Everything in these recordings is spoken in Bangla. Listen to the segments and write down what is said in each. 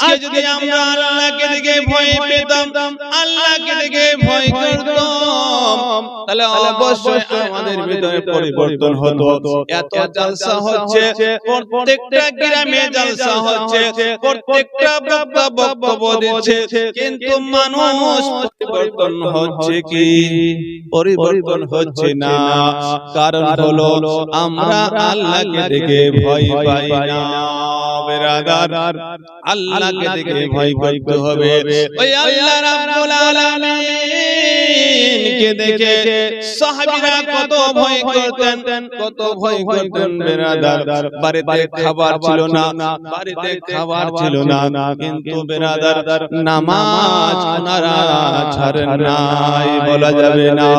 আজকে যদি আমরা আল্লাহকে দেখে ভয় পেতাম, আল্লাহকে দেখে ভয় করতাম, তাহলে অবশ্যই আমাদের ভিতরে পরিবর্তন হতো। এত জলসা হচ্ছে, প্রত্যেকটা গ্রামে জলসা হচ্ছে, প্রত্যেকটা বক্তব্য দিচ্ছে, কিন্তু মানুষ পরিবর্তন হচ্ছে কি? পরিবর্তন হচ্ছে না। কারণ হলো আমরা আল্লাহকে দেখে ভয় পাই না। বেরাদার, আল্লাহকে দেখে ভয় করতে হবে। ওই আল্লাহ রাব্বুল আলামিন কে দেখে সাহাবীরা কত ভয় করতেন, কত ভয় করতেন। বেরাদার, বাড়িতে খাবার ছিল না, বাড়িতে খাবার ছিল না, কিন্তু বেরাদার নামাজ ওনারা ছাড়েন নাই, বলা যাবে না।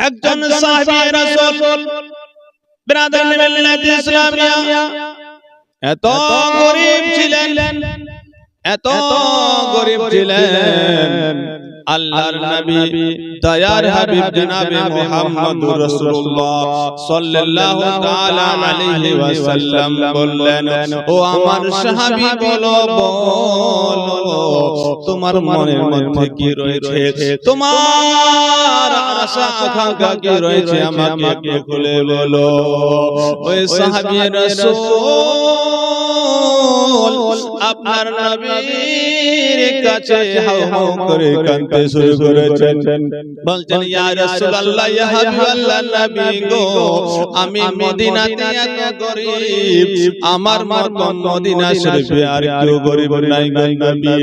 একজন সাহাবী রাসূল বেরাদার মিল্লাতে ইসলামিয়া এত গরীব ছিলেন, এত গরীব ছিলেন, আল্লাহর নবী দয়ার হাবিব জনাবে মুহাম্মদুর রাসূলুল্লাহ সাল্লাল্লাহু তাআলা আলাইহি ওয়াসাল্লাম বললেন, ও আমার সাহাবী বলো, বলো তোমার মনের মধ্যে কি রয়েছে, তোমার আশা আকাঙ্ক্ষা কি রয়েছে, আমাকে একটু খুলে বলো। ওই সাহাবী রাসূল আপনার নবীর কাছে হাউ হাউ করে কাঁদতে শুরু করেছেন। বলছেন, ইয়া রাসূলুল্লাহ, ইয়া হাবিবাল্লাহ, নবী গো, আমি মদিনাতে এত গরীব, আমার মত মদিনা শরীফে আর কেউ গরীব নাই গো নবী।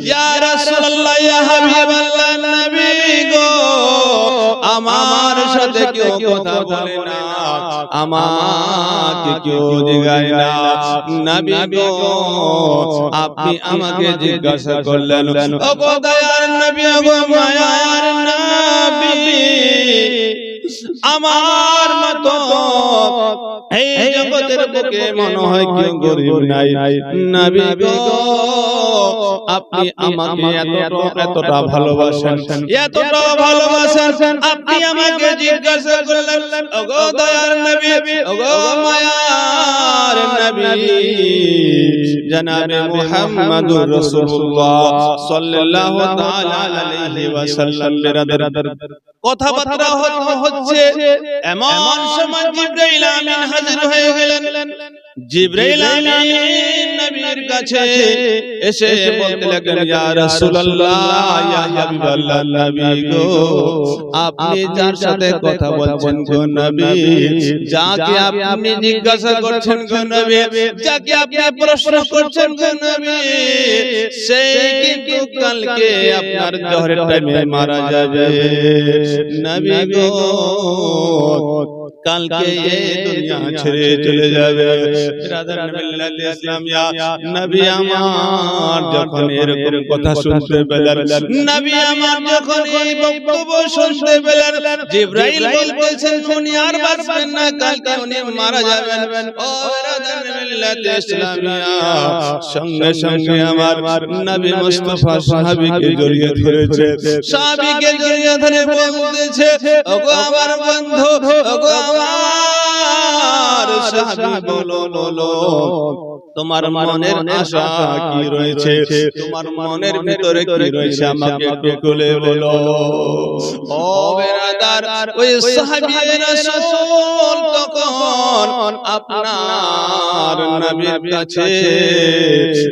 ইয়া রাসূলুল্লাহ, ইয়া হাবিবাল্লাহ, নবী গো, আমার সাথে কেউ কথা বলে না, আমাকে কেউ জিজ্ঞাসা না। নবী গো, আপনি আমাকে জিজ্ঞাসা করলেন, ও গো দয়ার নবী, ও গো মায়ার নবী, আমার মতো এই জগতের বুকে মনে হয় কেউ গরীব নাই। নবী গো, আপনি আমাকে এতটা ভালোবাসেন, এতটা ভালোবাসেন, আপনি আমাকে জিজ্ঞাসা করলেন, ও গো দয়ার নবী, ও গো মায়ার নবী, জনাবে মুহাম্মদুর রাসূলুল্লাহ সাল্লাল্লাহু তাআলা আলাইহি ওয়াসাল্লাম বেরাদার কথাবার্তা হচ্ছে, এমন সময় জিবরাইল আমিন হাজির হয়ে গেলেন। জিবরাইল আমিন নবীর কাছে এসে বলতে লাগলেন, ইয়া রাসূলুল্লাহ, ইয়া হাবিবাল্লাহ, নবী গো, আপনি যার সাথে কথা বলছেন গো নবী, যাকে আপনি জিজ্ঞাসা করছেন গো নবী, যাকে আপনি প্রশ্ন করছেন গো নবী, সে কিন্তু কালকে আপনার জোহরের টাইমে মারা যাবে নবী গো, কালকে এই দুনিয়া ছেড়ে চলে যাবে। বিরাদার মিল্লাতে ইসলামিয়া, নবী আমার যখন এরকম কথা শুনতে পেলেন, নবী আমার যখন এই বক্তব্য শুনতে পেলেন, জিবরাইল বলতেছেন উনি আর বাঁচবেন না, কালকে উনি মারা যাবেন। ও বিরাদার মিল্লাতে ইসলামিয়া, সঙ্গে সঙ্গে আমার নবী মুস্তাফা সাহাবীকে জড়িয়ে ধরেছে, সাহাবীকে জড়িয়ে ধরে বলতেছে, ওগো আমার বন্ধু, ওগো আমার সাহাবী, বলো বলো তোমার মনের আশা কি রয়েছে, তোমার মনের ভিতরে কি রয়েছে, আমাকে একটু খুলে বলো। ও বেরাদার, ওই সাহাবী রাসূল তখন আপনার নবীর কাছে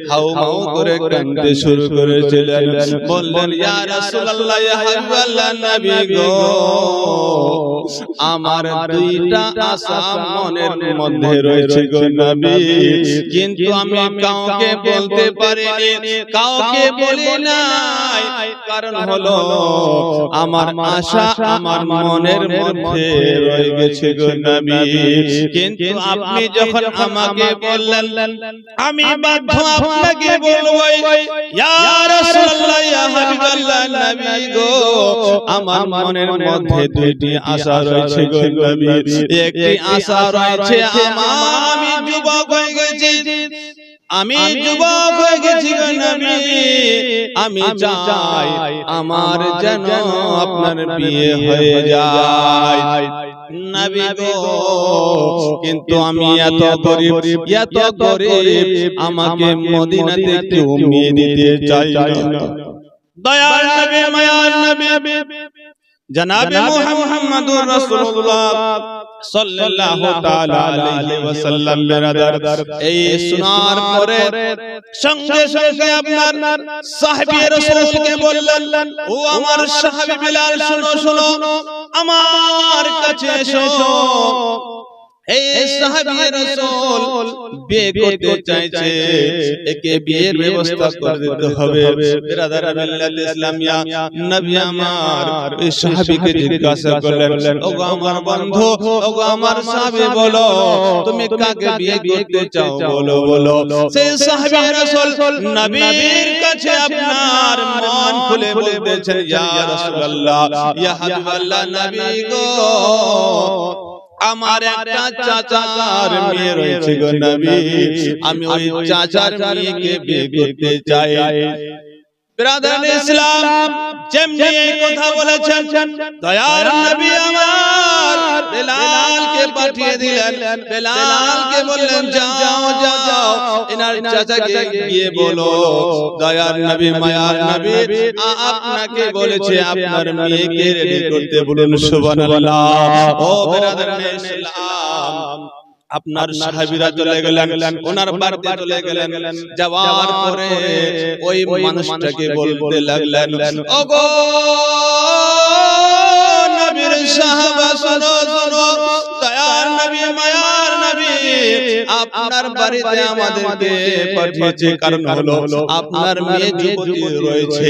হাউ হাউ করে কাঁদতে শুরু করেছিলেন। বললেন, ইয়া রাসূলুল্লাহ, ইয়া হাবিবাল্লাহ, নবী গো, আমার দুইটা আশা মনের মধ্যে রয়েছে গো নবী, কিন্তু আমি কাউকে বলতে পারিনি, কাউকে বলি নাই। কারণ হলো আমার আশা আমার মনের মধ্যে রয়ে গেছে গো নবী, কিন্তু আপনি যখন আমাকে বললেন, আমি বাধ্য আপনাকে বলবো, ইয়া রাসূলুল্লাহ, ইয়া হাবিবাল্লাহ, নবী গো, আমার মনের মধ্যে দুইটি আশা রয়েছে গো নবী। একটি আশা রয়েছে আমি যুবক হয়ে গেছি, আমি যুবক হয়ে গেছি গো নবী, আমি চাই আমার যেন আপনার বিয়ে হয়ে যায় নবী গো, কিন্তু আমি এত গরিব, আমাকে মদিনাতে কেউ মেয়ে দিতে চাই না। দয়ার নবী, মায়ার নবী জনাবে মুহাম্মদুর রাসূলুল্লাহ সাল্লাল্লাহু তাআলা আলাইহি ওয়াসাল্লাম বেরাদার, এই শোনার পরে সঙ্গে সঙ্গে আপনার সাহাবী রাসূলকে বললেন, ও আমার সাহাবী বিলাল, শোনো শোনো, আমার কাছে এসো। এই সাহাবী রাসূল বিয়ে করতে চাইছে, একে বিয়ের ব্যবস্থা করে দিতে হবে। বিরাদার মিল্লাত ইসলামিয়া, নবী আমার ওই সাহাবীকে জিজ্ঞাসা করলেন, ওগো আমার বন্ধু, ওগো আমার সাহাবী, বলো তুমি কাকে বিয়ে করতে চাও, বলো বলো। সেই সাহাবী রাসূল নবীর কাছে আপনার মন খুলে বলতেছেন, ইয়া রাসূলুল্লাহ, ইয়া হাবিবাল্লাহ, নবী গো, আমার একটা চাচার মেয়ে রয়েছে গো নবী, আমি ওই চাচার মেয়েকে বিয়ে করতে চাই। ব্রাদার ইসলাম যেমনি এই কথা বলেছেন, দয়ার নবী আমার বেলালকে পাঠিয়ে দিলেন। বেলালকে বললেন, যাও যাও এনার চাচাকে গিয়ে বলো, দয়ার নবী, মায়ার নবী আপনাকে বলেছে আপনার মেয়েকে রেডি করতে বলুন। সুবহানাল্লাহ। ও ব্রাদার ইসলাম, আপনার সাহাবীরা চলে গেলেন, ওনার বাড়িতে চলে গেলেন। যাওয়ার পরে ওই মানুষটাকে বলতে লাগলেন, ওগো নবীর সাহাবা, শোনো শোনো, দয়ার নবী, মায়ার নবী আপনার বাড়িতে আমাদেরকে পাঠিয়েছে, কারণ হলো আপনার মেয়ে যুবতী রয়েছে,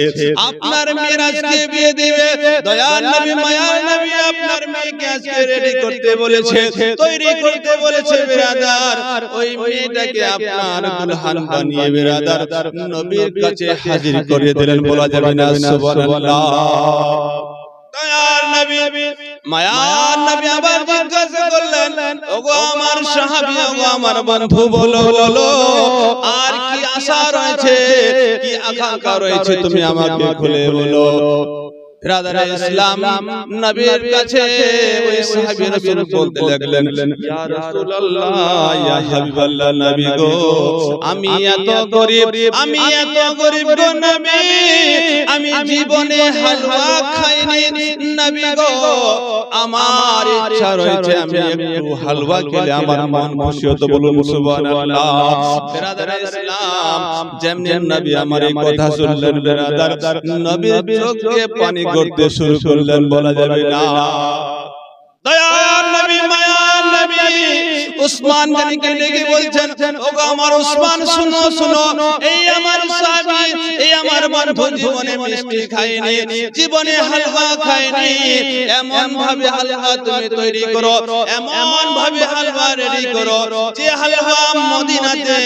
আপনার মেয়ের আজকে বিয়ে দিবে। দয়ার নবী, মায়ার নবী আপনার মেয়েকে আজকে রেডি করতে বলেছে, তৈরি করতে বলেছে। বিরাদার, ওই মেয়েটাকে আপনার দুলহান বানিয়ে বিরাদার নবীর কাছে হাজির করে দিলেন। বলা যাবে না সুবহানাল্লাহ। দয়ার নবী, মায়ার নবী আবার জিজ্ঞাসা করলেন, ওগো আমার সাহাবী, ওগো আমার বন্ধু, বলো বলো আর কি আশা রয়েছে, কি আকাঙ্ক্ষা রয়েছে, তুমি আমাকে খুলে বলো। ব্রাদার ইসলাম নবীর কাছে ওই সাহাবী রাসূল বলতে লাগলেন, ইয়া রাসূলুল্লাহ, ইয়া হাবিবাল্লাহ, নবী গো, আমি এত গরিব গো নবী, আমি জীবনে হালুয়া খাইনি নবী গো, আমার ইচ্ছা রয়েছে আমি একটু হালুয়া খেলে আমার মন খুশি হতো, বলুন সুবহানাল্লাহ। ব্রাদার ইসলাম যেমনি নবী আমার এই কথা শুনলেন, ব্রাদার নবীর চোখে পানি করতে শুরু করলেন। বলা যাবে না। দয়ার নবী, মায়ার নবী উসমান গনিকে ডেকে বলছেন, ওগো আমার উসমান, শুনো শুনো, এই আমার সাহাবী, এই আমার বন্ধু জীবনে মিষ্টি খায়নি, জীবনে হালুয়া খায়নি, এমন ভাবে হালুয়া তুমি তৈরি করো, এমন ভাবে হালুয়া রেডি করো যে হালুয়া মদিনাতে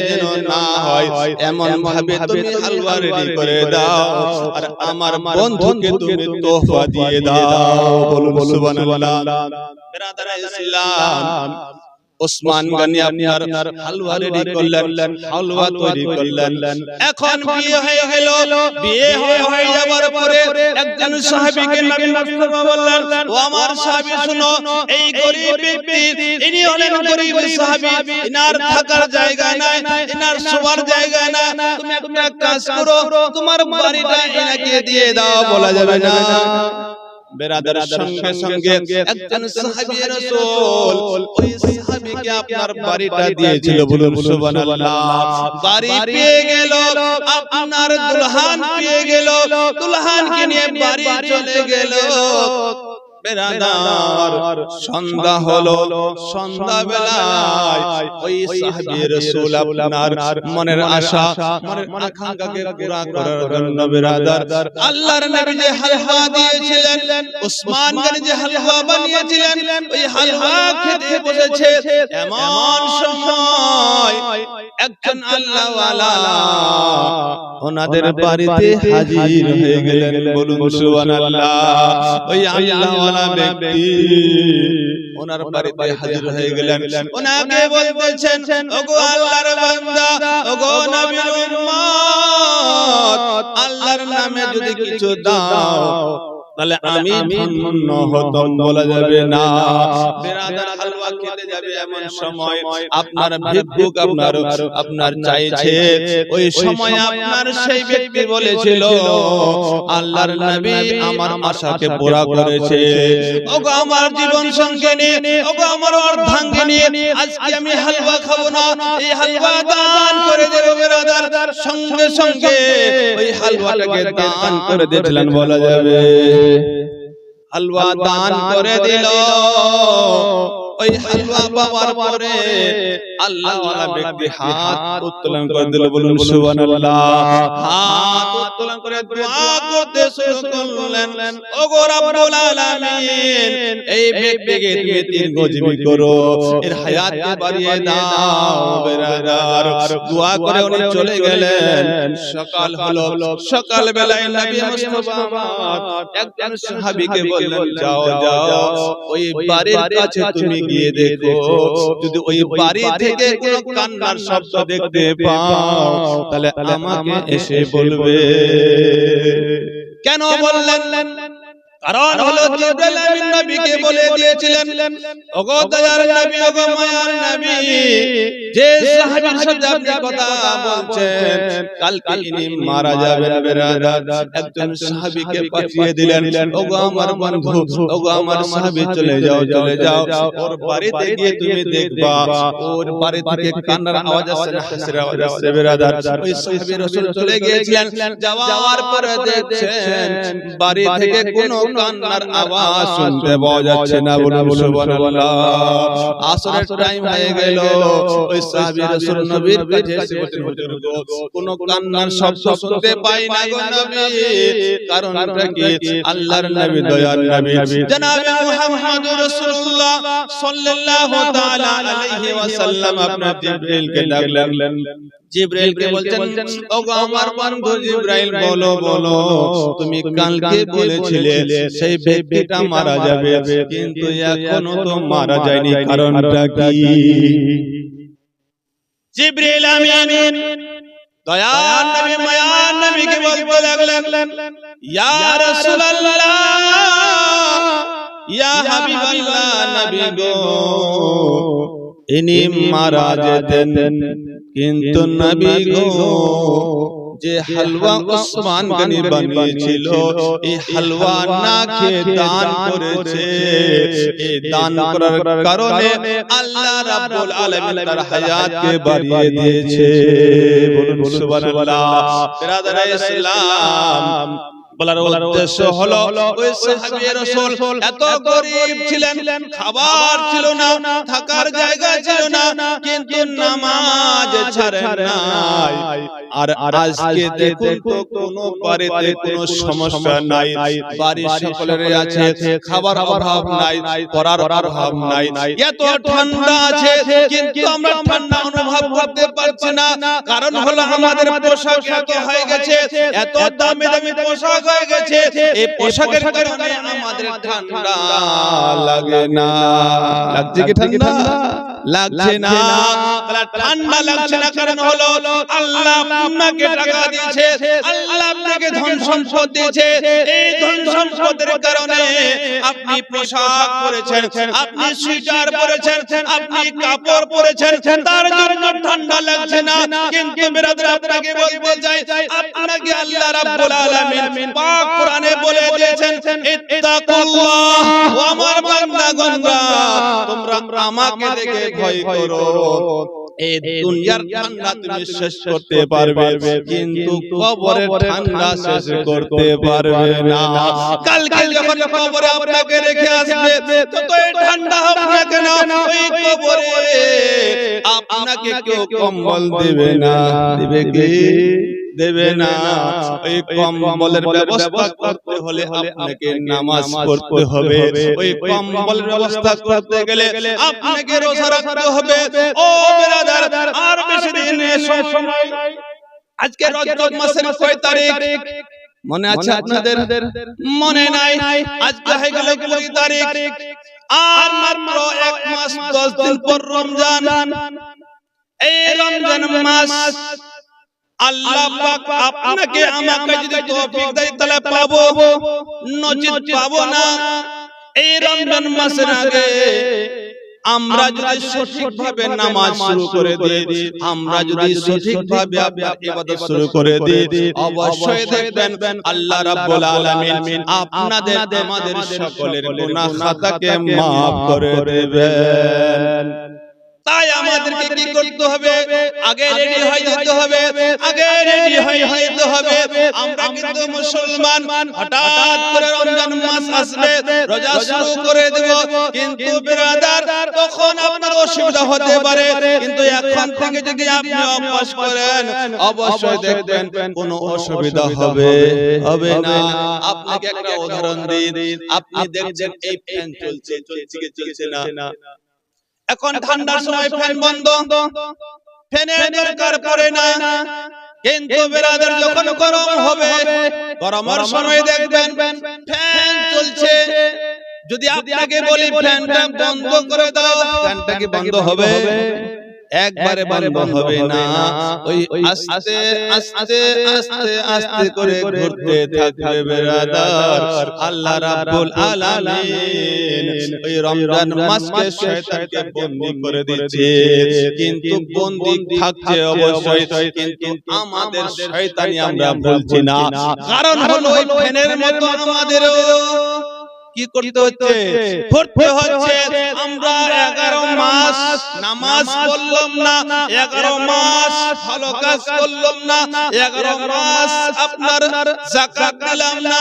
যেন না হয়, এমন ভাবে তুমি হালুয়া রেডি করে দাও, আর আমার বন্ধুকে তুমি তোহফা দিয়ে দাও। বলুন সুবহানাল্লাহ। ব্রাদার ইসলাম উসমান গনি আপনার হালুয়া রেডি করলেন, হালুয়া তৈরি করলেন। এখন বিয়ে হয়ে গেল। বিয়ে হয়ে যাবার পরে একজন সাহাবীকে নবী মুস্তাফা বললেন, ও আমার সাহাবী শুনো, এই গরীব ব্যক্তি, ইনি হলেন গরীব সাহাবী, ইনার থাকার জায়গা নাই, ইনার শোবার জায়গা নাই, তুমি একটা কাজ করো, তোমার বাড়িটা ইনাকে দিয়ে দাও। বলা যাবে না। বেরাদার সঙ্গে সঙ্গে একজন সাহাবী রাসূল ওই সাহাবীকে আপনার বাড়িটা দিয়েছিল। বলুন সুবহানাল্লাহ। বাড়ি পেয়ে গেল, আপনার দুলহান পেয়ে গেল, দুলহানকে নিয়ে বাড়ি চলে গেল। বেরাদার সন্ধ্যা হলো, সন্ধ্যা বেলায় ওই সাহাবী রাসূল আপনার মনের আশা, মনের আকাঙ্ক্ষাকে পুরা করার জন্য বেরাদার আল্লাহর নবী যে হালুয়া দিয়েছিলেন, উসমান গনি যে হালুয়া বানিয়েছিলেন, ওই হালুয়া খেতে বসেছে। এমন সময় একজন আল্লাহওয়ালা ওনাদের বাড়িতে হাজির হয়ে গেলেন। বলুন সুবহানাল্লাহ। ওই আল্লাহওয়ালা ওয়ালা ব্যক্তি ওনার বাড়িতে হাজির হয়ে গেলেন। ওনাকে বলতেছেন, ওগো আল্লাহর বান্দা, ওগো নবীর উম্মত, আল্লাহর নামে যদি কিছু দাও তাহলে আমি ধন্য হতাম বলা যাবে না। বিরাদার হালুয়া খেতে যাবে এমন সময় আপনার ভিক্ষুক আপনার চাইছে, ওই সময় আপনার সেই ব্যক্তি বলেছিল, আল্লাহর নবী আমার আশাকে পুরা করেছে, ওগো আমার জীবন সঙ্গিনী, ওগো আমার অর্ধাঙ্গিনী, আজকে আমি হালুয়া খাবো না, এই হালুয়া দান করে দেব। বিরাদার সঙ্গে সঙ্গে ওই হালুয়াটাকে দান করে দিয়েছিলেন বলা যাবে। হালুয়া দান করে দিল। ওই হালুয়া পাওয়ার পরে আল্লাহ ওয়ালা ব্যক্তি হাত উত্তোলন করে দিল, বলুন সুবহানাল্লাহ। হাত উত্তোলন করে দোয়া করতে শুরু করলেন, ওগো রব্বুল আলামিন, এই ব্যক্তিকে তুমি দীর্ঘজীবী করো, এর হায়াতকে বাড়িয়ে দাও। বিরাদার দোয়া করে উনি চলে গেলেন। সকাল হলো, সকাল বেলায় নবী মুস্তাফা একজন সাহাবীকে বললেন, যাও যাও ওই বাড়ির কাছে তুমি গিয়ে দেখো, যদি ওই বাড়ি থেকে কোনো কান্নার শব্দ দেখতে পাও তাহলে আমাকে এসে বলবে। কেন বললেন? কারণ হলো জিবরাইল আমিন নবীকে বলে দিয়েছিলেন, ওগো দয়ার নবী, ওগো মায়ার নবী, যে সাহাবীর সাথে আপনি কথা বলছেন কালকে ইনি মারা যাবেন। বিরাদার একজন সাহাবীকে পাঠিয়ে দিলেন, ওগো আমার বন্ধু, ওগো আমার সাহাবী, চলে যাও চলে যাও, ওর বাড়িতে গিয়ে তুমি দেখবা ওর বাড়ি থেকে কান্নার আওয়াজ আসছে না হাসির আওয়াজ আসছে। বিরাদার ওই সাহাবী রাসূল চলে গিয়েছিলেন, যাওয়ার পরে দেখছেন বাড়ি থেকে কোনো কান্নার আওয়াজ শুনতে পাওয়া যাচ্ছে না, বলুন সুবহানাল্লাহ। আসরের টাইম হয়ে গেল। ওই সাহাবী রাসূল নবীর কাছে এসে বললেন, হুজুর গো, কোনো কান্নার শব্দ শুনতে পাই না গো নবী। কারণটা কি? আল্লাহর নবী, দয়ার নবী জনাবে মুহাম্মদুর রাসূলুল্লাহ সাল্লাল্লাহু তাআলা আলাইহি ওয়াসাল্লাম আপনার জিবরাইলকে ডাকলেন। জিবরাইলকে বলছেন, ওগো আমার বন্ধু জিবরাইল, বলো বলো, তুমি কালকে বলেছিলে সেই ব্যক্তিটা মারা যাবে, কিন্তু এখনো তো মারা যায়নি, কারণটা কি? জিবরাইল আমিন দয়ার নবী মায়ার নবীকে বলতে লাগলেন, ইয়া রাসূলুল্লাহ, ইয়া হাবিবাল্লাহ, নবী গো, ইনি মারা যেতেন, কিন্তু নবী গো, যে হালুয়া ওসমান গনি বানিয়েছিল, এই হালুয়া না খেয়ে দান করেছে। এই দান করার কারণে আল্লাহ রাব্বুল আলামিন তার হায়াতকে বাড়িয়ে দিয়েছে, বলুন সুবহানাল্লাহ। বিরাদারে ইসলাম, বলার উদ্দেশ্য হলো ওই সাহাবী রাসূল এত গরীব ছিলেন, খাবার ছিল না, থাকার জায়গা ছিল না, কিন্তু নামাজ ছাড়েন নাই। আর আজকে দেখুন তো কোনো বাড়িতে কোনো সমস্যা নাই, বাড়ির সকলের আছে, খাবার অভাব নাই, পড়ার অভাব নাই, এত ঠান্ডা আছে, কিন্তু আমরা ঠান্ডা অনুভব করতে পারছি না। কারণ হলো আমাদের পোশাক এত হয়ে গেছে, এত দামি দামি পোশাক হয়ে গেছে, এই পোশাকের কারণে আমাদের ঠান্ডা লাগে না। লাগছে কি ঠান্ডা? লাগছে না। ঠান্ডা লাগছে না কারণ হলো আল্লাহ আপনাকে টাকা দিয়েছে, আল্লাহ আপনাকে ধন সম্পদ দিয়েছে। এই ধন সম্পদের কারণে আপনি পোশাক পরেছেন, আপনি সোয়েটার পরেছেন, আপনি কাপড় পরেছেন, তার জন্য ঠান্ডা লাগছে না। কিন্তু বিরাদর আপনাকে বলতে চাই, আপনাকে আল্লাহ রাব্বুল আলামিন পাক কোরআনে বলে দিয়েছেন, ইত্তাকুল্লাহ, ও আমার বান্দাগণরা, তোমরা আমাকে দেখে ভয় করো। এই দুনিয়ার ঠান্ডা তুমি শেষ করতে পারবে, কিন্তু কবরের ঠান্ডা শেষ করতে পারবে না। কালকে যখন কবরে আপনাকে রেখে আসবে, ততই ঠান্ডা হবে না কেন, ওই কবরে আপনাকে কেউ কম্বল দেবে না। দিবে কি? দেবে না। ওই কম্বলের ব্যবস্থা করতে হলে আপনাকে নামাজ পড়তে হবে, ওই কম্বলের ব্যবস্থা করতে গেলে আপনাকে রোজা রাখতে হবে। ও বিরাদার, আর বেশি দিন সময় নাই। আজকে রজব মাসের 6 তারিখ, মনে আছে আপনাদের? মনে নাই? আজকে হয়ে গেল 20 তারিখ, আর মাত্র 1 মাস 10 দিন পর রমজান। এই রমজান মাস আল্লাহ পাক আপনাকে আমাকে যদি তৌফিক দেয় তাহলে পাবো, নচিত পাবো না। এই রমজান মাসের আগে আমরা যদি সঠিকভাবে নামাজ শুরু করে দিই, আমরা যদি সঠিকভাবে আপনার ইবাদত শুরু করে দিই, অবশ্যই দেখবেন আল্লাহ রাব্বুল আলামিন আপনাদের আমাদের সকলের গুনাহ খাতাকে maaf করে দেবেন। তাই আমাদেরকে কি করতে হবে? আগে রেডি হয়ে যেতে হবে, আগে রেডি হয়ে যেতে হবে। আমরা কিন্তু মুসলমান, হঠাৎ করে রমজান মাস আসবে, রোজা শুরু করে দেব, কিন্তু বিরাদার তখন আপনার অসুবিধা হতে পারে। কিন্তু এখন থেকে যদি আপনি অভ্যাস করেন, অবশ্যই দেখবেন কোনো অসুবিধা হবে না। আপনাকে একটা উদাহরণ দিই, আপনি দেখছেন এই ফ্যান চলছে কি চলছে না? এখন ঠান্ডার সময় ফ্যান বন্ধ, ফ্যানের দরকার পড়ে না। কিন্তু বিরাদার যখন গরম হবে, গরমের সময় দেখবেন ফ্যান চলছে। যদি আপনাকে বলি ফ্যানটা বন্ধ করে দাও, ফ্যানটা কি বন্ধ হবে? একবারে বন্ধ হবে না। ওই আস্তে আস্তে আস্তে আস্তে করে ঘুরতে থাকবে বিরাদার। আল্লাহ রাব্বুল আলামিন ওই রমজান মাসকে শয়তানকে বন্দী করে দিয়েছে, কিন্তু বন্দী থাকছে অবশ্যই, কিন্তু আমাদের শয়তানি আমরা ভুলছি না। কারণ হলো ওই ফ্যানের মতো আমাদেরও কি করতে হচ্ছে? পড়তে হচ্ছে। আমরা 11 মাস নামাজ পড়লাম না, 11 মাস ভালো কাজ করলাম না, 11 মাস আপনার যাকাত দিলাম না,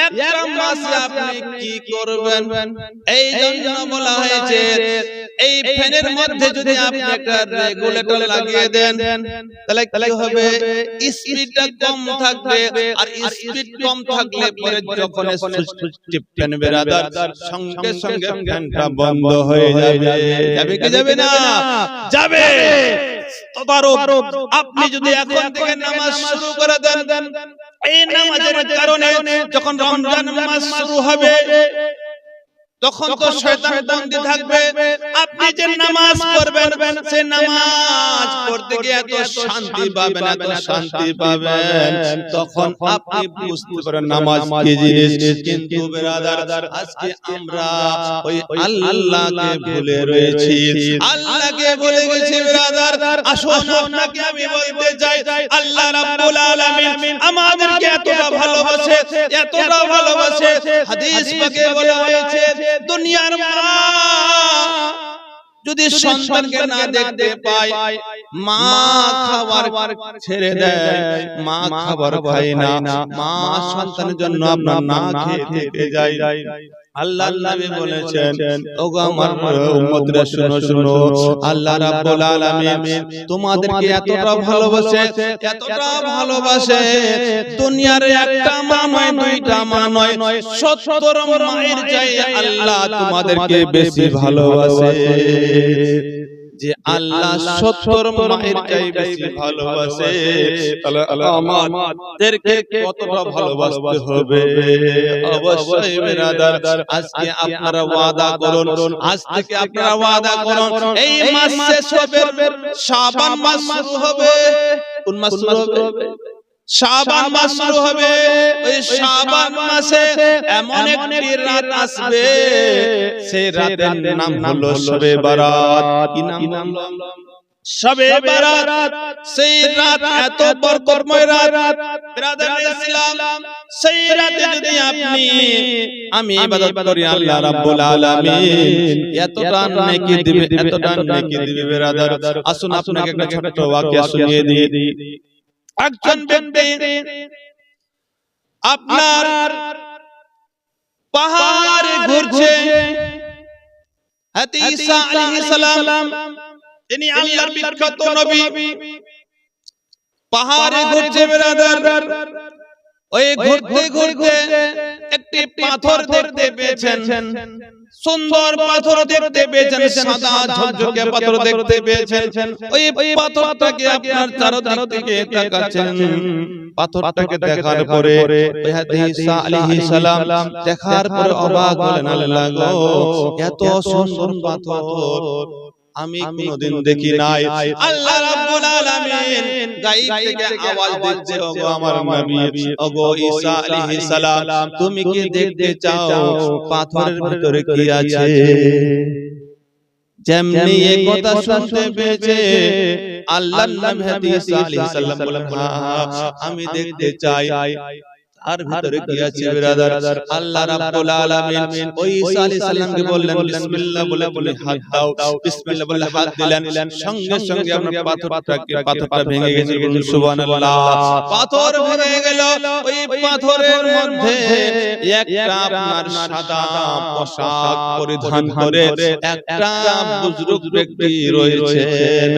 একটা মাসে আপনি কি করবেন? এই জন্য বলা হয়েছে এই ফ্যানের মধ্যে যদি আপনি একটা রেগুলেটর লাগিয়ে দেন, তাহলে কি হবে? স্পিডটা কম থাকবে, আর স্পিড কম থাকলে পরে যখন সুইচ টিপবেন বিরাদার, সঙ্গে সঙ্গে ফ্যানটা বন্ধ হয়ে যাবে। যাবে কি যাবে না? যাবে। তদারক আপনি যদি এখন থেকে নামাজ শুরু করে দেন, এই নামাজের কারণে যখন রমজান মাস শুরু হবে, তখন তো শয়তান বন্দী থাকবে। আপনি যে নামাজ পড়বেন, সেই নামাজ পড়তে গিয়ে এত শান্তি পাবেন, এত শান্তি পাবেন, তখন আপনি বুঝতে পারেন নামাজ কি জিনিস। কিন্তু বিরাদার আজকে আমরা ওই আল্লাহকে ভুলে রয়েছি, আল্লাহকে ভুলে গেছি বিরাদার। আসুন আপনাকে আমি বলতে চাই, আল্লাহ রাব্বুল আলামিন আমাদেরকে এতটা ভালোবাসে, এতটা ভালোবাসে। হাদিস পাকে বলা হয়েছে, দুনিয়ার মা যদি সন্তানকে না দেখতে পায়, মা খাবার ছেড়ে দেয়, মা খাবার খায় না, মা সন্তানের জন্য আপনার না খেয়ে থেকে যায়। আল্লাহ নবী বলেছেন, ওগো আমার উম্মতরা শুনো শুনো, আল্লাহ রাব্বুল আলামিন তোমাদেরকে এতটা ভালোবাসে, এতটা ভালোবাসে, দুনিয়ার একটা মা নয়, দুইটা মা নয়, 70 মায়ের চাই আল্লাহ তোমাদেরকে বেশি ভালোবাসে। যে আল্লাহ 70 মায়ের চাই বেশি ভালোবাসে, তাহলে আমাদেরকে কতটা ভালোবাসতে হবে? অবশ্যই বিরাদার, আজকে আপনারা ওয়াদা করুন, আজ থেকে আপনারা ওয়াদা করুন, এই মাস শেষ হবে, শাবান মাস শুরু হবে। কোন মাস শুরু হবে? শাবান মাস শুরু হবে। ওই শাবান মাসে এমন একটি রাত আসবে, সেই রাতের নাম হলো শবে বারাত। কি নাম? শবে বারাত। সেই রাত এত বরকতময় রাত বিরাদার ইসলাম। সেই রাতে যদি আমি ইবাদত করি, আল্লাহ রাব্বুল আলামিন এতটা নেকি দিবে, এতটা নেকি দিবে বিরাদার। আসুন আপনাকে একটা ছোট ওয়াকিয়া শুনিয়ে দিই। একজন ব্যক্তি আপনার পাহাড়ে ঘুরছে, হযরত ঈসা আলাইহিস সালাম তিনি আল্লাহর বিখ্যাত নবী, পাহাড়ে ঘুরছে বিরাদার। ওই ঘুরতে ঘুরতে একটি পাথর দেখতে পেয়েছেন, সুন্দর পাথর দেখতে পেয়েছেন, সাদা ঝকঝকে পাথর দেখতে পেয়েছেন। ওই পাথরটাকে আপনার চারদিক থেকে তাকাচ্ছেন। পাথরটাকে দেখার পরে ঈসা আলাইহিস সালাম দেখার পরে অবাক হলেন, আল্লাহ গো, এত সুন্দর পাথর আমি কোনদিন দেখি নাই। আল্লাহ রাব্বুল আলামিন গায়ব থেকে আওয়াজ দিচ্ছে, ওগো আমার নবী, ওগো ঈসা আলাইহিস সালাম, তুমি কি দেখতে চাও পাথরের ভিতরে কি আছে? যেমনি এই কথা শুনতে পেয়েছে আল্লাহর নবী ঈসা আলাইহিস সালাম বলেন, হ্যাঁ আমি দেখতে চাই। আর ভিতরে কি আছে বিরাদার? আল্লাহ রাব্বুল আলামিন ওই ঈসা আলাইহিস সালামকে বললেন বিসমিল্লাহ বলে তুমি হাত দাও। বিসমিল্লাহ বলে হাত দিলেন, সঙ্গে সঙ্গে আপনার পাথরটা ভেঙে গেছে। বলুন সুবহানাল্লাহ। পাথর ভেঙে গেল। ওই পাথরের মধ্যে একটা আপনার সাদা পোশাক পরিধান করে একটা বুজুর্গ ব্যক্তি রয়েছেন,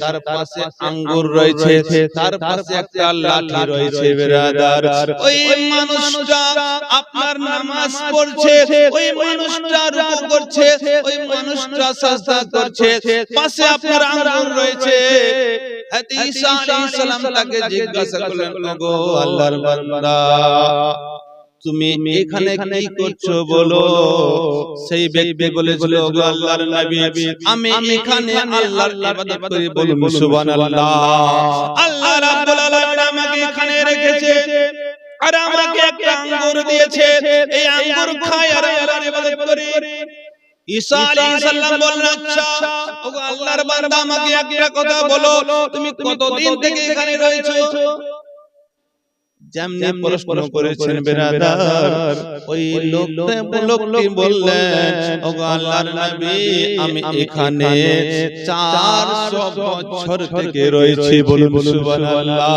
তার পাশে আঙ্গুর রয়েছে, তার পাশে একটা লাঠি রয়েছে বিরাদার। ওই মানুষটা আপনার নামাজ পড়ছে, ওই মানুষটা রুকু করছে, ওই মানুষটা সাজদা করছে, পাশে আপনার আঙ্গুর রয়েছে। ঈসা আলাইহিস সালাম তাকে জিজ্ঞাসা করলেন, ওগো আল্লাহর বান্দা, তুমি এখানে কি করছো বলো? সেই ব্যক্তি বলেছিল, ওগো আল্লাহর নবী, আমি এখানে আল্লাহর ইবাদত করি। বলুন সুবহানাল্লাহ। আল্লাহ রাব্বুল আলামিন আমাকে এখানে রেখেছে আর আমাকে একটা আঙ্গুর দিয়েছে, এই আঙ্গুর খাই আর আল্লাহর ইবাদত করি। ঈসা আলাইহিস সালাম বললেন, আচ্ছা ওগো আল্লাহর বান্দা, আমাকে একটা কথা বলো, তুমি কতদিন থেকে এখানে রয়েছো? যেমনি প্রশ্ন করেছেন বিরাদার, ওই লোকটি বললেন, ওগো আল্লাহর নবী, আমি এখানে 400 বছর থেকে রয়েছি। বলুন সুবহানাল্লাহ।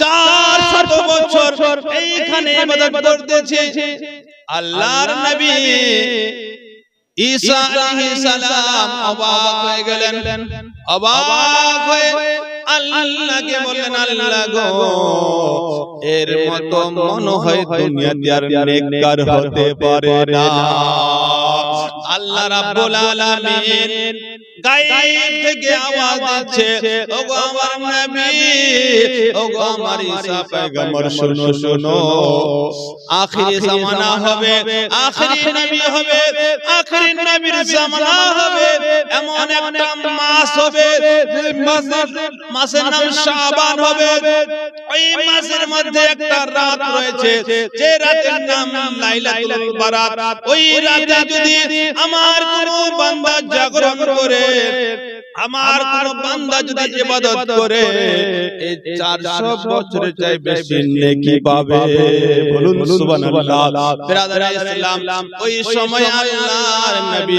400 বছর এইখানে ইবাদত করতেছি। আল্লাহর নবী ঈসা আলাইহিস সালাম অবাক হয়ে গেলেন। অবাক হয়ে আল্লাহকে বললেন, আল্লাহ গো, এর মতো মনে হয় দুনিয়াতে আর নেককার হতে পারে না। আল্লাহ রাব্বুল আলামিন গায়ব থেকে আওয়াজ দিচ্ছে, ওগো আমার নবী, ওগো আমার ঈসা পয়গম্বর, শুনো শুনো, আখিরি জামানা হবে, আখিরি নবী হবে, আখিরি নবীর জামানা হবে। এমন একটা মাস হবে, মাসের নাম শাবান হবে। ওই মাসের মধ্যে একটা রাত রয়েছে, যে রাতের নাম লাইলাতুল বারাত। ওই রাতে যদি আমার কোনো বান্দা জাগরণ করে, আমার কোন বান্দা যদি ইবাদত করে, এই 400 বছরের চাই বেশি নেকি পাবে। বলুন সুবহানাল্লাহ। বিরাদার ইসলাম, ওই সময় আল্লাহর নবী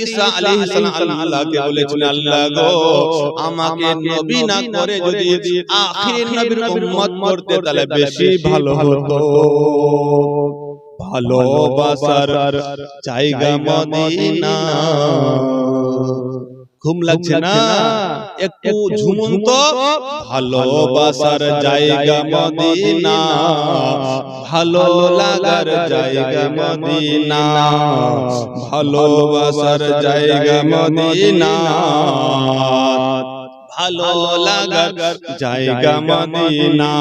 ঈসা আলাইহিস সালাম আল্লাহকে বলেছেন, আল্লাহ গো, আমাকে নবী না করে যদি আখির নবীর উম্মত করতে তাহলে বেশি ভালো হতো। ভালোবাসার জায়গা মদিনা। ঘুম লাগছে না? একটু ঝুমুন তো। ভালোবাসার জায়গা মদিনা, ভালো লাগার জায়গা মদিনা, ভালোবাসার জায়গা মদিনা, ভালো লাগার জায়গা মদিনা।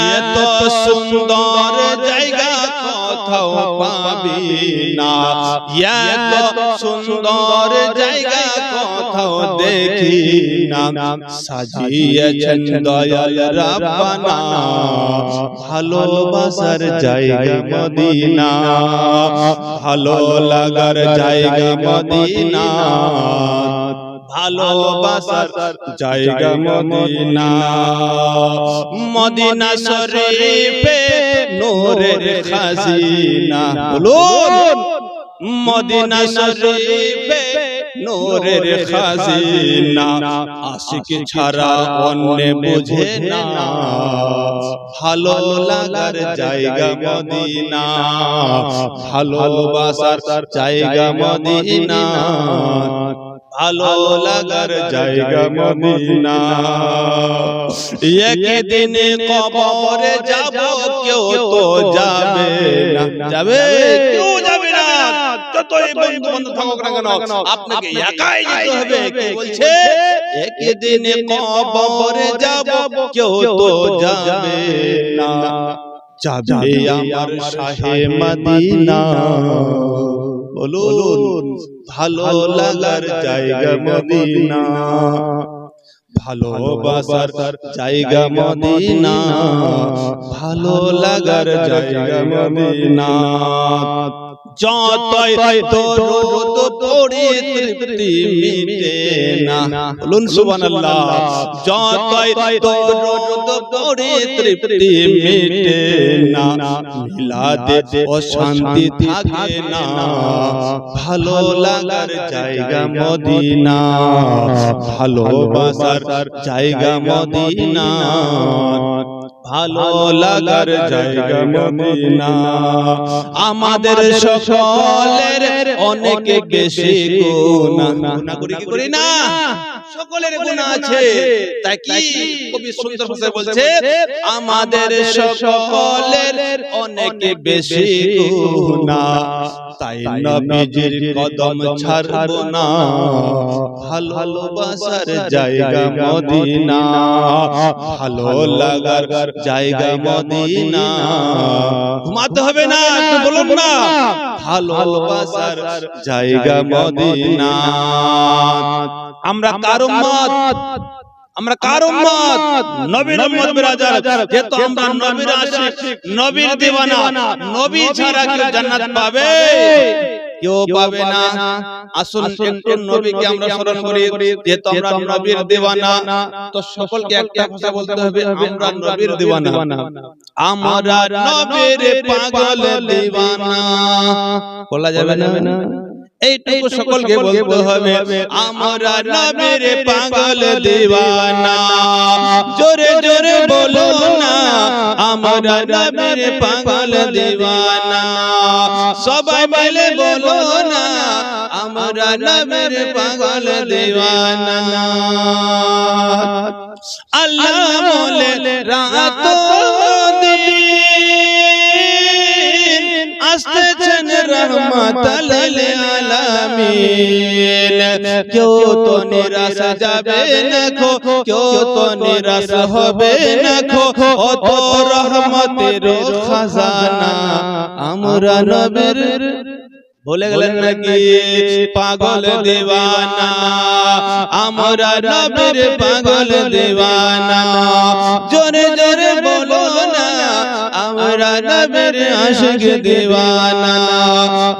এত সুন্দর জায়গা কোথাও পাবি না, এত সুন্দর জায়গা কোথাও দেখি না। সাজিয়েছেন দয়াল রাব্বানা, ভালোবাসার জায়গা মদিনা, ভালো লাগার জায়গা মদিনা, ভালোবাসার জায়গা মদিনা। মদিনা শরীফে নূরের খাজিনা। বলুন, মদিনা শরীফে নূরের খাজিনা। আশিক ছাড়া অন্য বুঝে না, ভালো লাগার জায়গা মদিনা, ভালোবাসার জায়গা মদিনা, ভালো লাগার জায়গা মদিনা। একদিন কবরে যাব কেউ তো যাবে না, যাবে কেউ যাবে না, যতই বন্ধু বান্ধব থাকুক না কেন আপনাকে একাই যেতে হবে। কি বলছে? একদিন কবরে যাব কেউ তো যাবে না, যাবে আমার শাহে মদিনা। বলুন ভালো লাগার জায়গা মদিনা, ভালোবাসার জায়গা মদিনা, ভালো লাগার জায়গা মদিনা। যতই দরুদ পড়ি তৃপ্তি মিটে না, বলুন সুবহানাল্লাহ। যতই দরুদ পড়ি তৃপ্তি মিটে না, মিলাদে ও শান্তি থাকে না, ভালো লাগার জায়গা মদিনা, ভালোবাসার জায়গা মদিনা, ভালো লাগার জায়গা মদিনা। আমাদের সকলের অনেক বেশি গুনাহ করি না, সকলের গুনাহ আছে। তাই কি কবি সুন্দর ভাষায় বলছে, আমাদের সকলের অনেক বেশি গুনাহ, তাই নবীজির কদম ছাড়ব না, ভালোবাসার জায়গা মদিনা, ভালো লাগার জায়গা মদিনা। ঘুমাতে হবে না, বলুন না, ভালোবাসার জায়গা মদিনা। আমরা কার উম্মত, আমরা কার উম্মত? নবীর উম্মত বিরাদার। যেহেতু আমরা নবীর আশিক, নবীর দিওয়ানা, নবী ছাড়া কেউ জান্নাত পাবে? কেউ পাবে না। আসুন একটু নবীকে আমরা স্মরণ করি। যেহেতু আমরা নবীর দিওয়ানা, তো সকলকে একটা কথা বলতে হবে, আমরা নবীর দিওয়ানা, আমরা নবীর পাগল দিওয়ানা। বলা যাবে না? এইটুকু সকলকে বলতে হবে, আমরা নবীর পাগল দিওয়ানা। জোরে জোরে বলো না, আমরা নবীর পাগল দিওয়ানা। সবাই মিলে বলো না, আমরা নবীর পাগল দিওয়ানা। আল্লাহ বলে রাত দিন আসতেছেন রহমাতাল লিল আলামিন। কেউ তো নিরাশ যাবে না খো, কেউ তো নিরাশ হবে না খো, ও তো রহমতের খাজানা। আমরা নবীর বলে গেলেন নাকি পাগল দিওয়ানা, আমরা নবীর পাগল দিওয়ানা। জোরে জোরে বলো না, আমরা নবীর আশিক দিওয়ানা।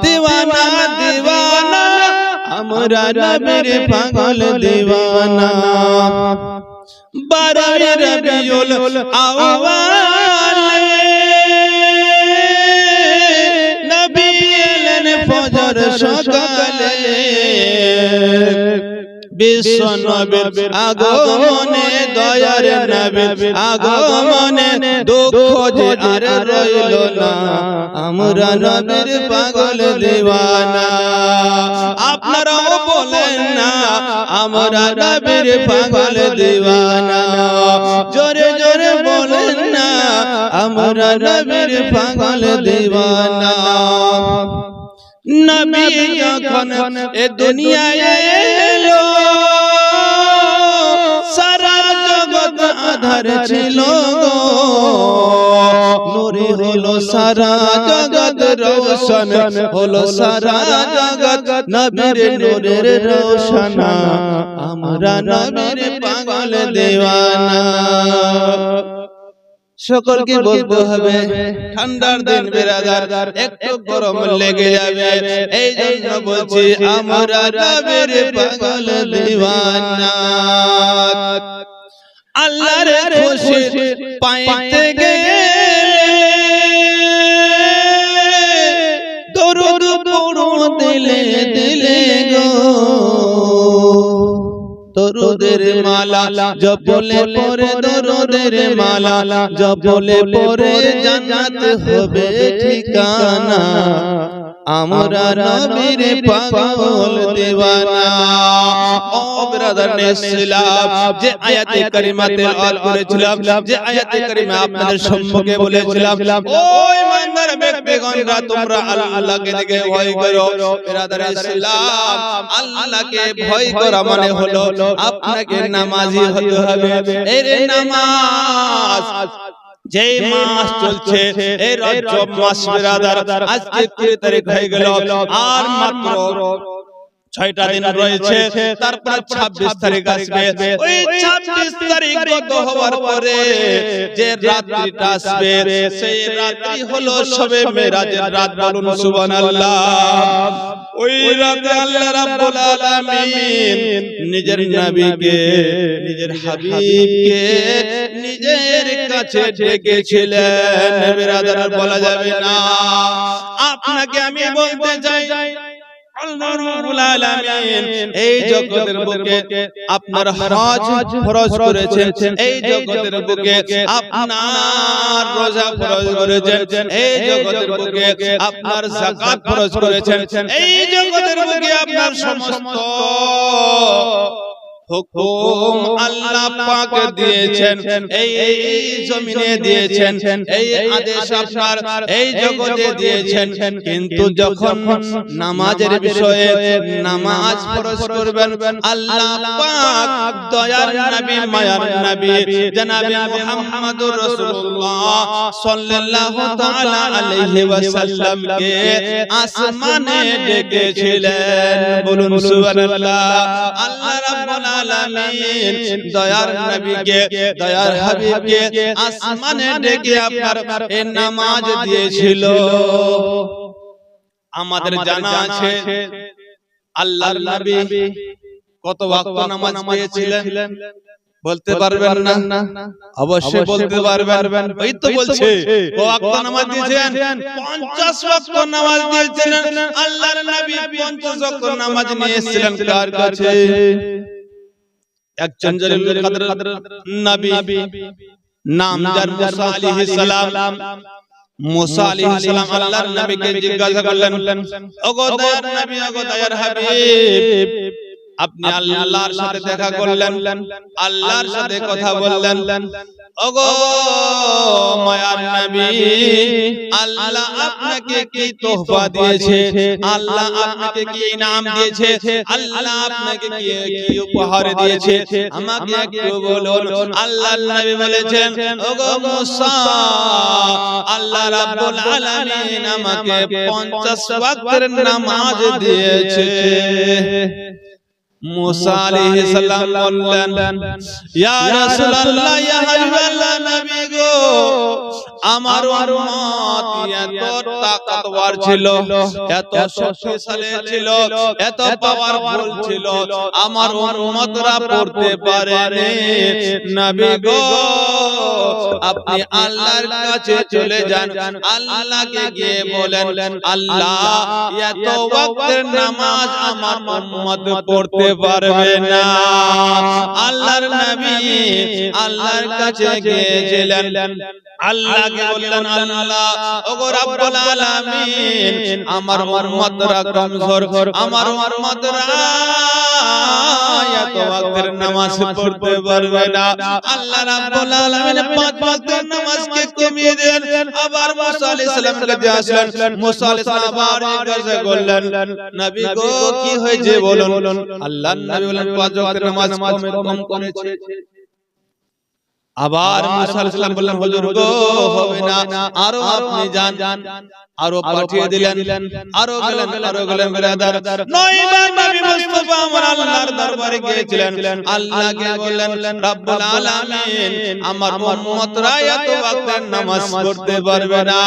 দিওয়ানা দিওয়ানা, আমরা নবীর পাগল দিওয়ানা। 12 রবিউল আউয়াল নবী এলেন ফজর সকালে। বিশ্ব নবীর আগমনে, দয়ার নবীর আগমনে দুঃখ যে আর রইল না, আমরা নবীর পাগল দিওয়ানা। আপনারাও বলেন না, আমরা নবীর পাগল দিওয়ানা। জোরে জোরে বলেন না, আমরা নবীর পাগল দিওয়ানা। নবী যখন এ দুনিয়ায় এলো, সারা জগৎ আধার ছিল গো, নূরে হলো সারা জগৎ, রোশন হলো সারা জগৎ, নবীর নূরের রোশনা। আমরা নবীর পাগল দিওয়ানা। সকলকে বলতে হবে, ঠান্ডার দিন বিরাদার একটু গরম লেগে যাবে, এই জন্য বলছি আমরা নবীর পাগল দিওয়ানা। আল্লাহর খুশি পাইতে গেলে দরুদ পড়ো দিলে দিলে গো, দরুদের মালা জপলে পরে, দরুদের মালা জপলে পরে জান্নাত হবে ঠিকানা। আমরা নবীর পাগল দিওয়ানা। ও ব্রাদার নিসলাম, যে আয়াতে কারিমা তেলাওয়াত করেছিলাম, যে আয়াতে কারিমা আপনাদের সম্মুখে বলেছিলাম, ওই ইমানদার ব্যক্তিগণরা তোমরা আল্লাহকে দেখে ভয় করো। ব্রাদার ইসলাম, আল্লাহকে ভয় করা মানে হলো আপনাকে নামাজি হতে হবে। এই নামাজ যে মাস চলছে, এই রজব মাস ব্রাদার, আজকে 3 তারিখ হয়ে গেল, আর মাত্র 6টা দিন রয়েছে, তারপর 26 তারিখ আসবে। ওই 26 তারিখ গত হওয়ার পরে যে রাত্রিটা আসবে, সেই রাত্রি হলো শবে মেরাজের রাত। বলুন সুবহানাল্লাহ। ওই রাতে আল্লাহ রাব্বুল আলামিন নিজের নবীকে, নিজের হাবিবকে নিজের কাছে ডেকেছিলেন। ব্রাদার, বলা যাবে না। আপনাকে আমি বলতে চাই, আল্লাহ রাব্বুল আলামিন এই জগতের বুকে আপনার হজ ফরজ করেছেন, এই জগতের বুকে আপনার রোজা ফরজ করেছেন, এই জগতের বুকে আপনার যাকাত ফরজ করেছেন, এই জগতের বুকে আপনার সমস্ত হুকুম আল্লাহ পাক দিয়েছেন, এই জমিনে দিয়েছেন, এই আদেশ আপনার এই জগতে দিয়েছেন। কিন্তু যখন নামাজের বিষয়ে, নামাজ ফরজ করবেন, আল্লাহ পাক দয়ার নবী, মায়ার নবী জনাবে মুহাম্মদুর রাসূলুল্লাহ সাল্লাল্লাহু তাআলা আলাইহি ওয়াসাল্লামকে আসমানে ডেকেছিলেন। বলুন সুবহানাল্লাহ। আল্লাহ রাব্বুল আলামিন দয়ার নবীকে, দয়ার হাবিবকে আসমানে ডেকে আপনার এই নামাজ দিয়েছিল। আমাদের জানা আছে আল্লাহর নবী কত ওয়াক্ত নামাজ পেয়েছিলেন? বলতে পারবেন না? অবশ্যই বলতে পারবেন। ওই তো বলছে ও ওয়াক্ত নামাজ দিয়েছেন, 50 ওয়াক্ত নামাজ দিয়েছিলেন। আল্লাহর নবী 50 ওয়াক্ত নামাজ নিয়ে এসেছিলেন কার কাছে? একজন জলিলুল কদর নবী, নাম যার মুসা আলাইহিস সালাম। মুসা আলাইহিস সালাম আল্লাহর নবীকে জিজ্ঞাসা করলেন, ওগো দয়ার নবী, ওগো দয়ার হাবিব, আপনি আল্লাহর সাথে দেখা করলেন, আল্লাহর সাথে কথা বললেন, ওগো মায়ার নবী, আল্লাহ আপনাকে কি তোহফা দিয়েছে? আল্লাহ আপনাকে কি ইনাম দিয়েছে? আল্লাহ আপনাকে কি উপহার দিয়েছে? আমাকে একটু বলুন। আল্লাহর নবী বলেছেন, ওগো মুসা, আল্লাহ রাব্বুল আলামিন আমাকে 50 ওয়াক্তের নামাজ দিয়েছে। মুসা আলাইহিস সালাম বললেন, ইয়া রাসূলুল্লাহ, ইয়া হাবিবাল্লাহ, নবী গো, আমার উম্মত এত তাকওয়ার ছিল, এত শক্তিশালী ছিল, এত পাওয়ারফুল ছিল, আমার উম্মতরা পড়তে পারেনি। নবী গো, আপনি আল্লাহর কাছে চলে যান, আল্লাহকে গিয়ে বলেন, আল্লাহ এত ওয়াক্তের নামাজ আমার উম্মত পড়তে পারবে না। আল্লাহর নবী আল্লাহর কাছে গিয়েছিলেন, আল্লাহকে বললেন, আল্লাহ ওগো রব্বুল আলামিন, আমার উম্মতরা কমজোর, আমার উম্মতরা এত ওয়াক্তের নামাজ পড়তে পারবে না। আল্লাহ রাব্বুল আলামিন 5 ওয়াক্তের নামাজকে কমিয়ে দিলেন। আবার মুসা আলাইহিস সালামের কাছে আসলেন। মুসা আলাইহিস সালাম আবার জিজ্ঞাসা করলেন, নবী গো কি হয়েছে বলুন। আল্লাহর নবী বলেন, 5 ওয়াক্তের নামাজ কম করেছে। আবার মুসা আলাইহিস সালাম বললেন, হুজুর গো হবে না, আরো আপনি যান। আরো পাঠিয়ে দিলেন, আরো গেলেন ব্রাদার। 9 বার নবী মুস্তাফা আমার আল্লাহর দরবারে গিয়েছিলেন। আল্লাহকে বললেন, রব্বুল আলামিন, আমার উম্মতরা এত ওয়াক্তের নামাজ পড়তে পারবে না।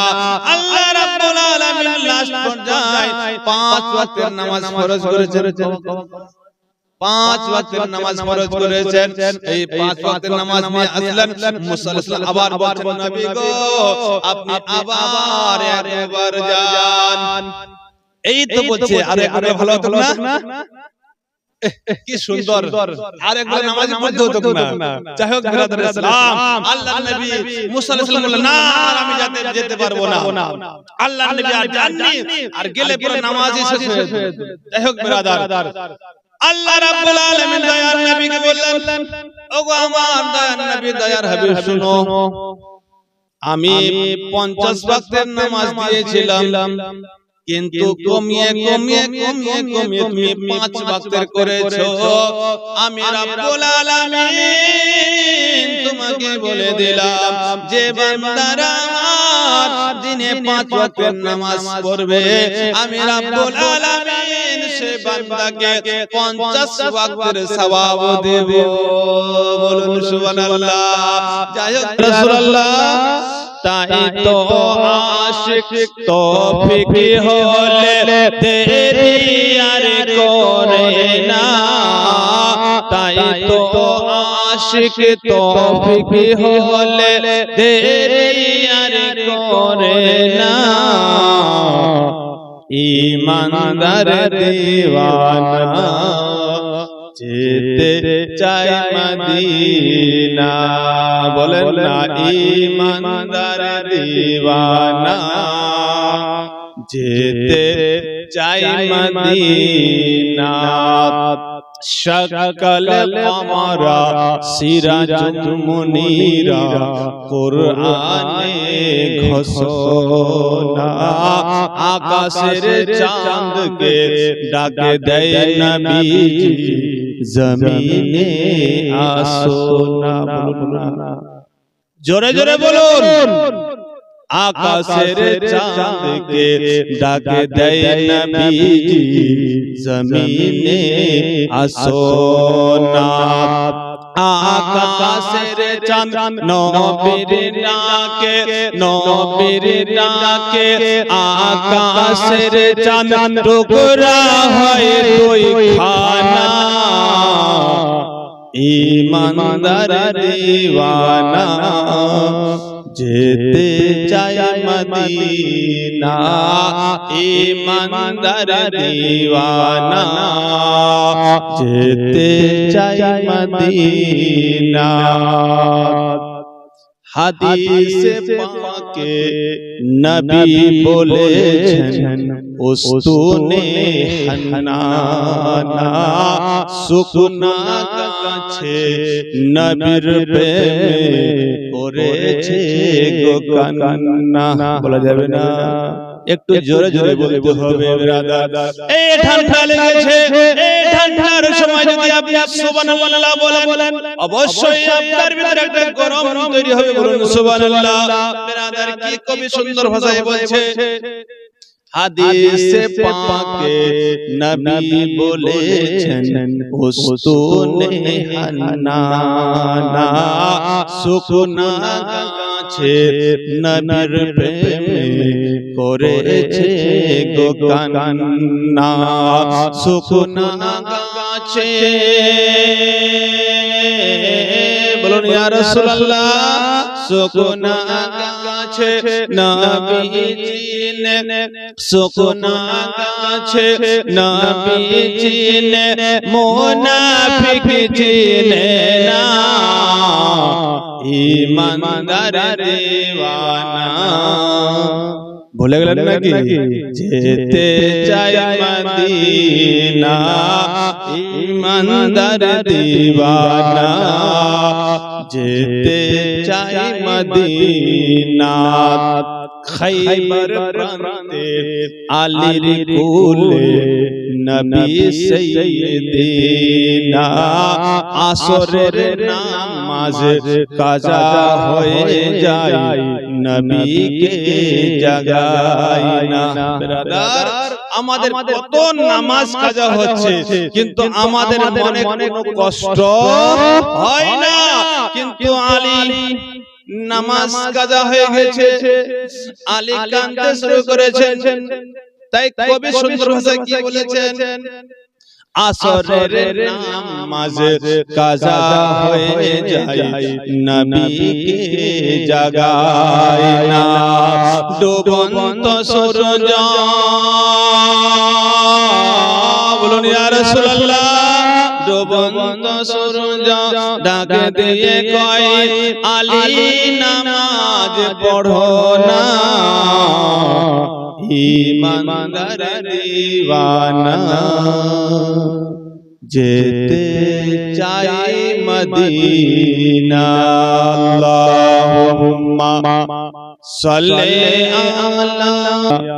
আল্লাহ রব্বুল আলামিন লাস্ট পর্যায়ে 5 ওয়াক্তের নামাজ ফরজ করেছেন। 5 ওয়াক্তের নামাজ ফরজ করেছেন। এই 5 ওয়াক্তের নামাজ নিয়ে আসলেন। মুসা আলাইহিস সালাম আবার বলছেন, নবী গো আপনি আবার একবার যান। এই তো বলছে, আর একবার ভালো হতো না? কি সুন্দর আর একবার নামাজি পড়তে হতো না যাই হোক বিরাদর ইসলাম আল্লাহর নবী মুসা আলাইহিস সালাম বললেন না আর আমি যেতে পারবো না আল্লাহর নবী আর যাননি আর গেলে পরে নামাজই শেষ হয়ে যাবে যাই হোক বিরাদর আল্লাহ রাব্বুল আলামিন দয়ার নবীকে বললেন ওগো আমার দয়ার নবী দয়ার হাবিব শুনো আমি 50 ওয়াক্তের নামাজ দিয়েছিলাম কিন্তু কমিয়ে তুমি 5 ওয়াক্তের করেছো আমি রব্বুল আলামিন তোমাকে বলে দিলাম যে বান্দারা আমার দিনে 5 ওয়াক্তের নামাজ পড়বে আমি রব্বুল আলামিন সে বান্দাকে 50 ওয়াক্তের সওয়াব দেব বলুন সুবহানাল্লাহ জয় রাসূলুল্লাহ তাই তো আশিক তৌফিক হলে দেরি আর করে না তাই তো আশিক তৌফিক হলে দেরি আর করে না ঈমানদার দিওয়ানা যেতে চায় মদিনা বলেন না ঈমানদার দিওয়ানা যেতে চায় মদিনা शकल कमरा सिराजुल मुनीरा कुराने घोषणा आकाशेर चांद के डाके देय नबीजी जमीने आसोना बोलना जोरे जोरे बोलुन आकाशेर चांद के डाके देय नबीजी जमीने आसोना आकाशेर चांद नबीर डाके आकाशेर चांद टुकड़ा হয় দুই খানা ईमानदार दीवाना যেতে চায় মদিনা ঈমানদার দিওয়ানা যেতে চায় মদিনা হাদিসে পাকে নবী বলেছেন উস্তুনে হান্নানা সুকুনা কাছে নবীর প্রেমে করেছে গো কান্না বলা যাবে না একটু জোরে জোরে বলতে হবে ব্রাদার এই ঠান্ডা লেগেছে এই ঠান্ডার সময় যদি আপনি সুবহানাল্লাহ বলেন অবশ্যই আপনার ভিতরে একটা গরম তৈরি হবে বলুন সুবহানাল্লাহ ব্রাদার কি কবি সুন্দর ভাষায় বলছে হাদিসে পাকে নবী বলেছেন উস্তুনে হান্নানা সুকুনা গাছে নবীর প্রেমে করেছে গো কান্না সুকুনা গাছে বলুন ইয়া রাসূলুল্লাহ সুকুনা গাছে নবীজি सुकुना गाछे नबी जीने मुनाफिक जीने ना ईमानदार दीवाना भूले गए नाकि जेते चाय मदीना ईमानदार दीवाना जेते चाय मदीना खैबर प्रांते आलिर कुले नबी सैयदीना আসরের নামাজ কাজা হয়ে যায় নবীকে জাগায় না ব্রাদার আমাদের কত নামাজ কাজা হচ্ছে কিন্তু আমাদের মনে কোনো কষ্ট হয় না কিন্তু আলী নামাজ কাজা হয়ে গেছে আলী কাঁদতে শুরু করেছেন তাই কবি সুন্দর ভাষায় কি বলেছেন আসরের নামাজ কাজা হয়ে যায় নবীকে জাগায় না ডুবন্ত সূর্য বলুন ইয়া রাসূলুল্লাহ ডুবন্ত সূর্য ডাক দিয়ে কয় আলী নামাজ পড়ো না ঈমানদার দিওয়ানা যেতে চাই মদিনা আল্লাহুম্মা সাল্লি আলা